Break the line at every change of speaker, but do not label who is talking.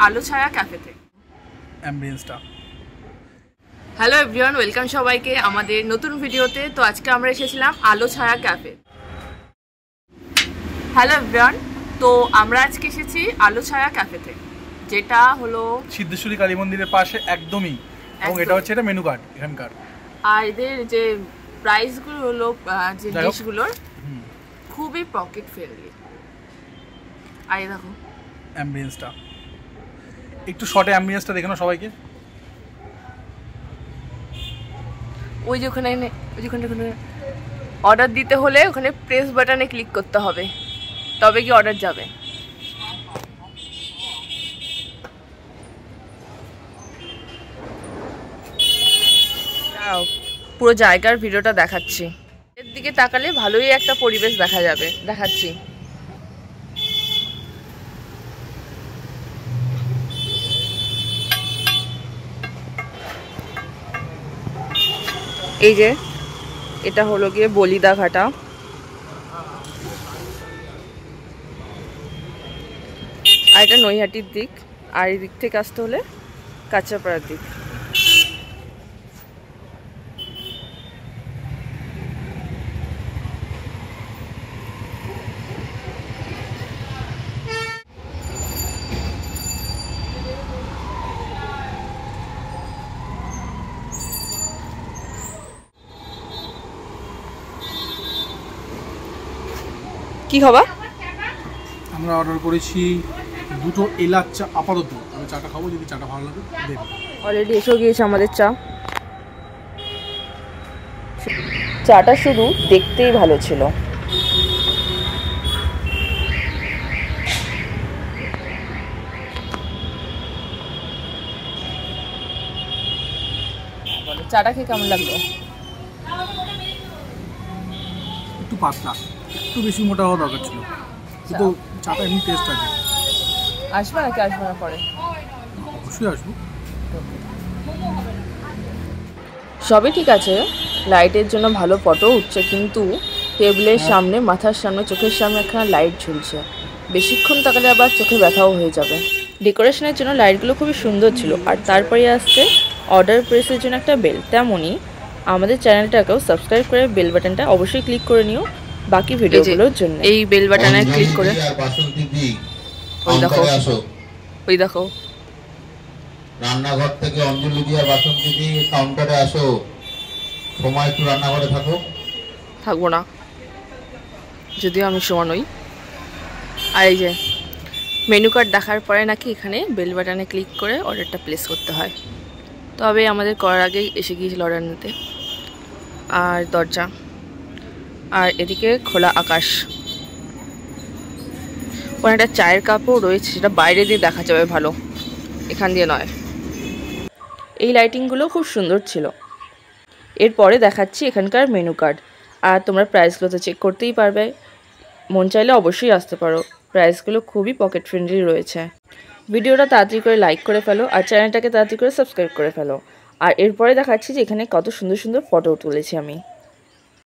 আলো ছায়া ক্যাফেতে।
অ্যাম্বিয়েন্সটা।
হ্যালো এভরিওয়ান, ওয়েলকাম সবাইকে আমাদের নতুন ভিডিওতে। তো আজকে আমরা এসেছিলাম আলো ছায়া ক্যাফে। হ্যালো এভরিওয়ান, তো আমরা আজকে এসেছি আলো ছায়া ক্যাফেতে, যেটা হলো
সিদ্ধেশ্বরী কালী মন্দিরের পাশে একদমই। এবং এটা হচ্ছে এটা মেনু কার্ড এখানকার।
আর এদের যে প্রাইসগুলো হলো যে ডিশগুলোর খুবই পকেট ফ্রেন্ডলি। আর এই দেখো
অ্যাম্বিয়েন্সটা, একটু শর্টে অ্যাম্বিয়েন্সটা দেখে নাও সবাইকে।
ওই যে ওখানে অর্ডার দিতে হলে ওখানে প্রেস বাটনে ক্লিক করতে হবে, তবে কি অর্ডার যাবে। পুরো জায়গার ভিডিওটা দেখাচ্ছি, এর দিকে তাকালে ভালোই একটা পরিবেশ দেখা যাবে। দেখাচ্ছি, এই যে এটা হলো গিয়ে বলিদা ঘাটা। আর এটা নৈহাটির দিক, আর এই দিক থেকে আসতে হলে কাঁচরাপাড়ার দিক। কি খাবা?
আমরা অর্ডার করেছি দুটো এলাচ চা আপাতত। আমি চাটা খাবো, যদি চাটা ভালো লাগে দেবো।
অলরেডি এসেও গিয়েছে আমাদের চা। চাটা শুধু দেখতেই ভালো ছিল। চাটা খেয়ে কেমন লাগলো?
একটু পাতলা, একটু বেশি মোটা হওয়া দরকার ছিল, কিন্তু চাটা এমনি টেস্ট আছে।
আসবে নাকি আসবে না পরে?
অবশ্যই আসবো।
সবই ঠিক আছে, লাইটের জন্য ভালো ফটো উঠছে, কিন্তু টেবিলের সামনে, মাথার সামনে, চোখের সামনে একখানা লাইট ঝুলছে। বেশিক্ষণ তাকালে আবার চোখে ব্যথাও হয়ে যাবে। ডেকোরেশনের জন্য লাইটগুলো খুবই সুন্দর ছিল। আর তারপরে আসছে অর্ডার প্রেসের জন্য একটা বেল। তেমনই আমাদের চ্যানেলটাকেও সাবস্ক্রাইব করে বেল বাটনটা অবশ্যই ক্লিক করে নিও বাকি ভিডিওগুলোর জন্য। এই বেল বাটনে ক্লিক করে ওই দেখো
রান্নাঘর থেকে অঞ্জলি দিয়া বাসন্তী দি কাউন্টারে আসো। সময় একটু রান্নাঘরে
থাকবো না, যদিও আমি সময় নই। আর এই যে মেনু কার্ড দেখার পরে নাকি এখানে বেল বাটনে ক্লিক করে অর্ডারটা প্লেস করতে হয়। তবে আমাদের করার আগেই এসে গিয়েছিল অর্ডার নিতে। আর দরজা, আর এদিকে খোলা আকাশ। ওখানে একটা চায়ের কাপও রয়েছে, সেটা বাইরে দিয়ে দেখা যাবে ভালো, এখান দিয়ে নয়। এই লাইটিংগুলো খুব সুন্দর ছিল। এরপরে দেখাচ্ছি এখানকার মেনু কার্ড। আর তোমরা প্রাইসগুলো তো চেক করতেই পারবে, মন চাইলে অবশ্যই আসতে পারো। প্রাইসগুলো খুবই পকেট ফ্রেন্ডলি রয়েছে। ভিডিওটা তাড়াতাড়ি করে লাইক করে ফেলো, আর চ্যানেলটাকে তাড়াতাড়ি করে সাবস্ক্রাইব করে ফেলো। আর এরপরে দেখাচ্ছি যে এখানে কত সুন্দর সুন্দর ফটো তুলেছি আমি।